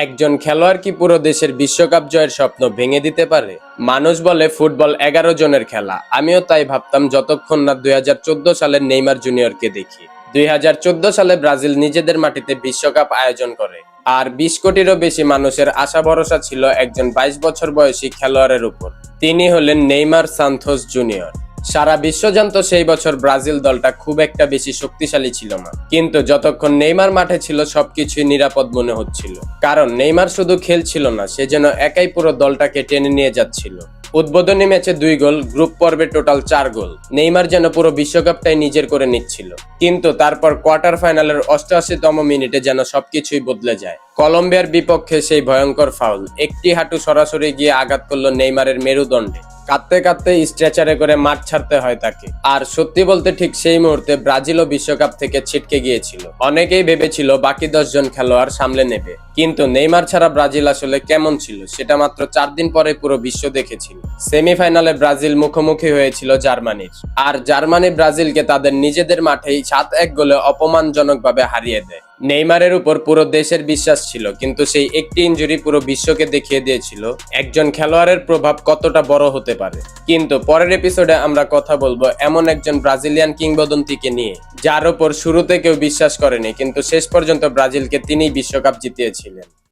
একজন খেলোয়াড় কি পুরো দেশের বিশ্বকাপ জয়ের স্বপ্ন ভেঙে দিতে পারে? মানুষ বলে ফুটবল 11 জনের খেলা। আমিও তাই ভাবতাম যতক্ষণ না 2014 সালের নেইমার জুনিয়রকে দেখি। 2014 সালে ব্রাজিল নিজেদের মাটিতে বিশ্বকাপ আয়োজন করে। আর 20 কোটিরও বেশি মানুষের আশা ভরসা ছিল একজন 22 বছর বয়সী খেলোয়াড়ের উপর। তিনি হলেন নেইমার সান্তোস জুনিয়র। সারা বিশ্ব জানত সেই বছর ব্রাজিল দলটা খুব একটা বেশি শক্তিশালী ছিল না, কিন্তু যতক্ষণ নেইমার মাঠে ছিল সবকিছুই নিরাপদ মনে হচ্ছিল। কারণ নেইমার শুধু খেলছিল না, সে যেন একাই পুরো দলটাকে টেনে নিয়ে যাচ্ছিল। উদ্বোধনী ম্যাচে 2 গোল, গ্রুপ পর্বে টোটাল 4 গোল। নেইমার যেন পুরো বিশ্বকাপটাই নিজের করে নিচ্ছিল। কিন্তু তারপর কোয়ার্টার ফাইনালের 88তম মিনিটে যেন সবকিছুই বদলে যায়। কলম্বিয়ার বিপক্ষে সেই ভয়ঙ্কর ফাউল, একটি হাঁটু সরাসরি গিয়ে আঘাত করলো নেইমারের মেরুদণ্ডে। কাঁদতে কাঁদতে স্ট্রেচারে করে মাঠ ছাড়তে হয় তাকে। আর সত্যি বলতে ঠিক সেই মুহূর্তে ব্রাজিলও বিশ্বকাপ থেকে ছিটকে গিয়েছিল। অনেকেই ভেবেছিল বাকি 10 জন খেলোয়াড় সামলে নেবে, কিন্তু নেইমার ছাড়া ব্রাজিল আসলে কেমন ছিল সেটা মাত্র 4 দিন পরে পুরো বিশ্ব দেখেছিল। সেমিফাইনালে ব্রাজিল মুখোমুখি হয়েছিল জার্মানির, আর জার্মানি ব্রাজিলকে তাদের নিজেদের মাঠেই 7-1 গোলে অপমানজনকভাবে হারিয়ে দেয়। নেইমারের উপর পুরো দেশের বিশ্বাস ছিল, কিন্তু সেই একটি ইনজুরি পুরো বিশ্বকে দেখিয়ে দিয়েছিল একজন খেলোয়াড়ের প্রভাব কতটা বড় হতে পারে। কিন্তু পরের এপিসোডে আমরা কথা বলবো এমন একজন ব্রাজিলিয়ান কিংবদন্তিকে নিয়ে, যার উপর শুরুতে কেউ বিশ্বাস করেনি, কিন্তু শেষ পর্যন্ত ব্রাজিলকে তিনিই বিশ্বকাপ জিতিয়েছিলেন।